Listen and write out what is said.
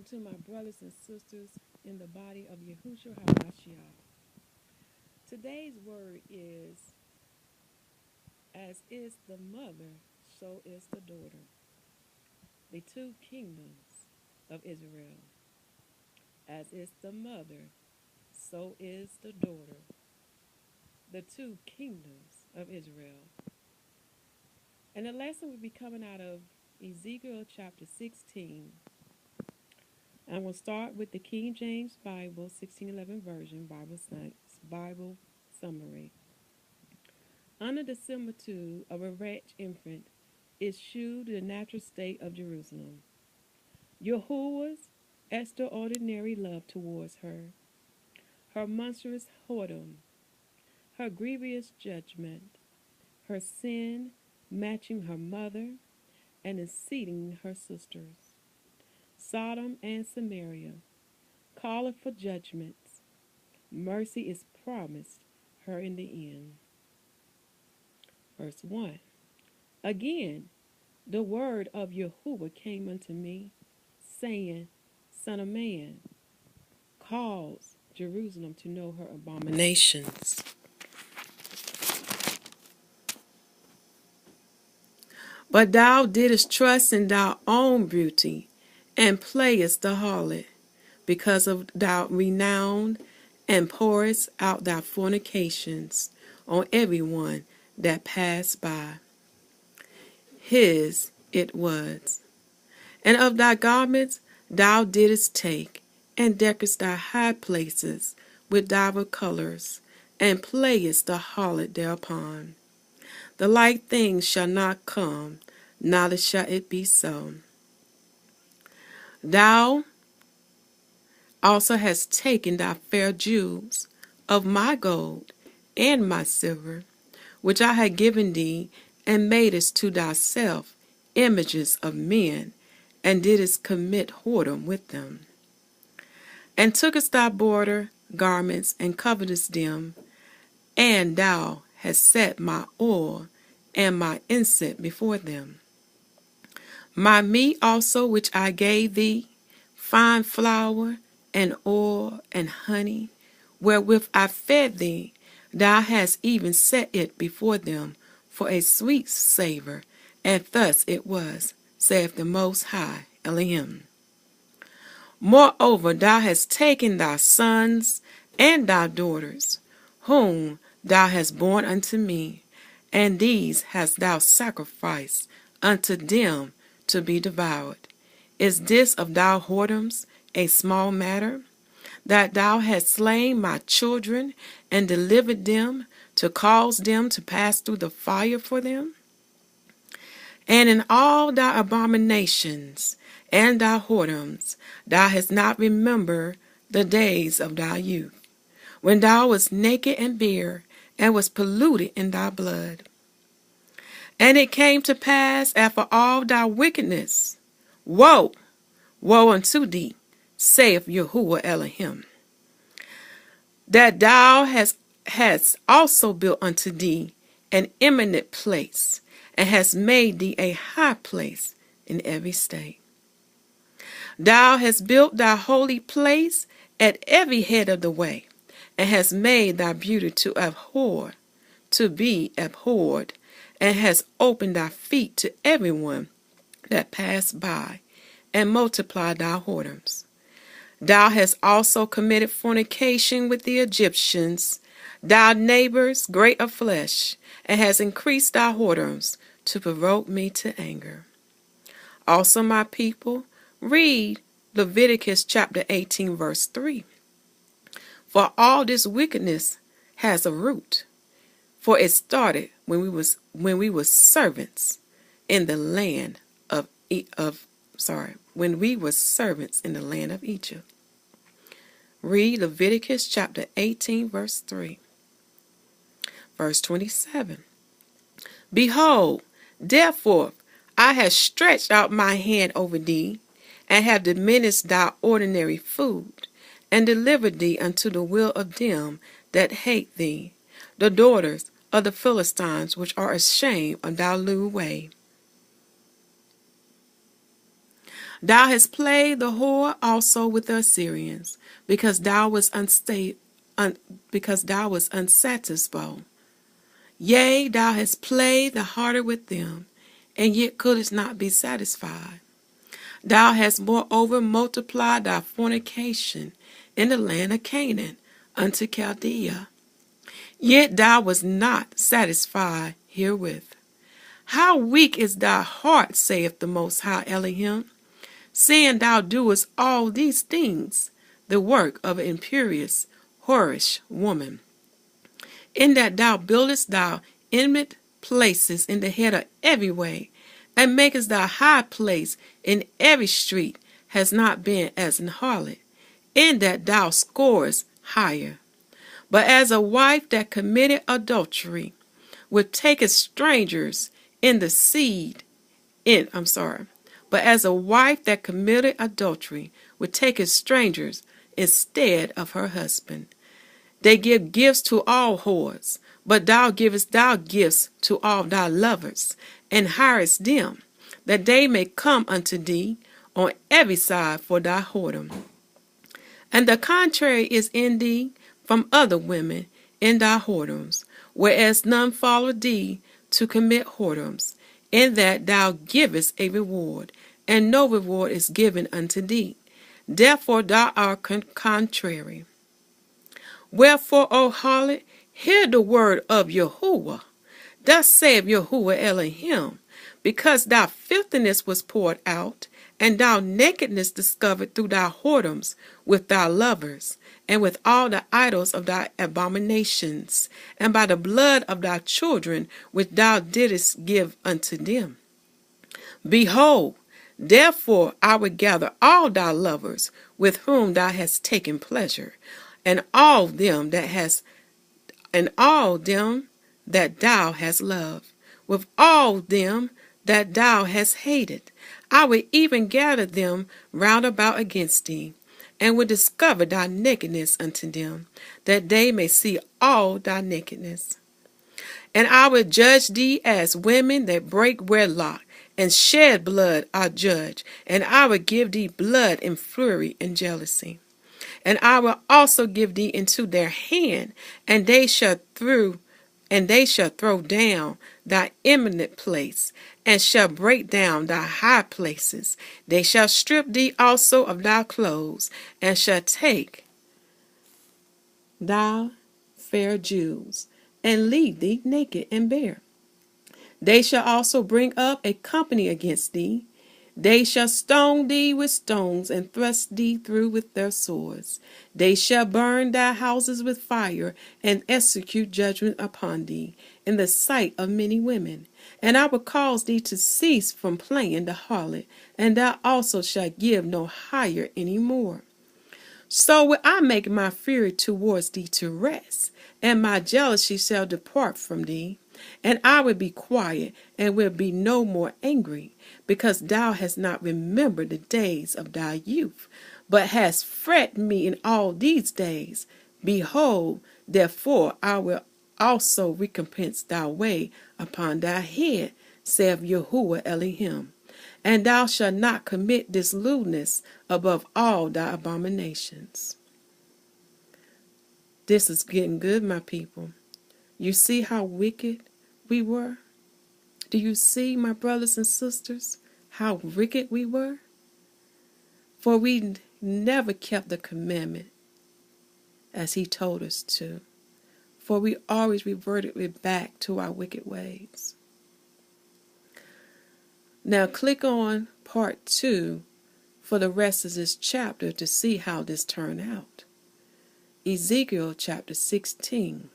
to my brothers and sisters in the body of Yahushua HaMashiach. Today's word is, as is the mother, so is the daughter. The two kingdoms of Israel. As is the mother, so is the daughter. The two kingdoms of Israel. And the lesson will be coming out of Ezekiel chapter 16. And we'll start with the King James Bible, 1611 version, Bible summary. Under the similitude of a wretched infant is shewed the natural state of Jerusalem. Yahuwah's extraordinary love towards her, her monstrous whoredom, her grievous judgment, her sin matching her mother and exceeding her sisters. Sodom and Samaria calleth for judgments. Mercy is promised her in the end. Verse 1. Again, the word of Yahuwah came unto me, saying, Son of man, cause Jerusalem to know her abominations. But thou didst trust in thy own beauty, and playest the harlot, because of thy renown, and pourest out thy fornications on every one that passed by. His it was. And of thy garments thou didst take, and deckest thy high places with divers colors, and playest the harlot thereupon. The like things shall not come, neither shall it be so. Thou also hast taken thy fair jewels of my gold and my silver, which I had given thee, and madest to thyself images of men, and didst commit whoredom with them. And tookest thy border garments, and covetest them, and thou hast set my oil and my incense before them. My meat also which I gave thee, fine flour, and oil, and honey, wherewith I fed thee, thou hast even set it before them for a sweet savor, and thus it was, saith the Most High Elohim. Moreover, thou hast taken thy sons and thy daughters, whom thou hast borne unto me, and these hast thou sacrificed unto them to be devoured. Is this of thy whoredoms a small matter, that thou hast slain my children, and delivered them, to cause them to pass through the fire for them? And in all thy abominations and thy whoredoms thou hast not remembered the days of thy youth, when thou wast naked and bare, and was polluted in thy blood. And it came to pass after all thy wickedness, woe, woe unto thee, saith Yahuwah Elohim, that thou hast also built unto thee an eminent place, and hast made thee a high place in every state. Thou hast built thy holy place at every head of the way, and hast made thy beauty to be abhorred, and hast opened thy feet to everyone that passed by, and multiplied thy whoredoms. Thou hast also committed fornication with the Egyptians, thy neighbors great of flesh, and hast increased thy whoredoms to provoke me to anger. Also, my people, read Leviticus chapter 18, verse 3. For all this wickedness has a root, for it started when we were servants in the land when we were servants in the land of Egypt. Read Leviticus chapter 18, verse 3. Verse 27. Behold, therefore I have stretched out my hand over thee, and have diminished thy ordinary food, and delivered thee unto the will of them that hate thee, the daughters of the Philistines, which are ashamed of thy lewd way. Thou hast played the whore also with the Assyrians, because thou was unsatisfied. Yea, thou hast played the harlot with them, and yet couldst not be satisfied. Thou hast moreover multiplied thy fornication in the land of Canaan unto Chaldea, yet thou wast not satisfied herewith. How weak is thy heart, saith the Most High Elohim, seeing thou doest all these things, the work of an imperious, whorish woman, in that thou buildest thou intimate places in the head of every way, and makest thy high place in every street, has not been as an harlot, in that thou scorest higher. But as a wife that committed adultery, would take strangers in the seed, but as a wife that committed adultery would take strangers instead of her husband. They give gifts to all whores, but thou givest thou gifts to all thy lovers, and hirest them, that they may come unto thee on every side for thy whoredom. And the contrary is in thee from other women in thy whoredoms, whereas none follow thee to commit whoredoms, in that thou givest a reward, and no reward is given unto thee. Therefore thou art contrary. Wherefore, O harlot, hear the word of Yahuwah. Thus saith Yahuwah Elohim, because thy filthiness was poured out, and thy nakedness discovered through thy whoredoms with thy lovers, and with all the idols of thy abominations, and by the blood of thy children which thou didst give unto them. Behold, therefore I will gather all thy lovers with whom thou hast taken pleasure, and all them that thou hast loved, with all them that thou hast hated. I will even gather them round about against thee, and will discover thy nakedness unto them, that they may see all thy nakedness. And I will judge thee as women that break wedlock, and shed blood are judged, and I will give thee blood in fury and jealousy. And I will also give thee into their hand, and they shall throw down thy eminent place, and shall break down thy high places. They shall strip thee also of thy clothes, and shall take thy fair jewels, and leave thee naked and bare. They shall also bring up a company against thee. They shall stone thee with stones, and thrust thee through with their swords. They shall burn thy houses with fire, and execute judgment upon thee in the sight of many women. And I will cause thee to cease from playing the harlot, and thou also shalt give no hire any more. So will I make my fury towards thee to rest, and my jealousy shall depart from thee. And I will be quiet, and will be no more angry, because thou hast not remembered the days of thy youth, but hast fret me in all these days. Behold, therefore I will also recompense thy way upon thy head, saith Yahuwah Elohim. And thou shalt not commit this lewdness above all thy abominations. This is getting good, my people. You see how wicked we were? Do you see, my brothers and sisters, how wicked we were? For we never kept the commandment as he told us to. For we always reverted back to our wicked ways. Now click on part 2 for the rest of this chapter to see how this turned out. Ezekiel chapter 16.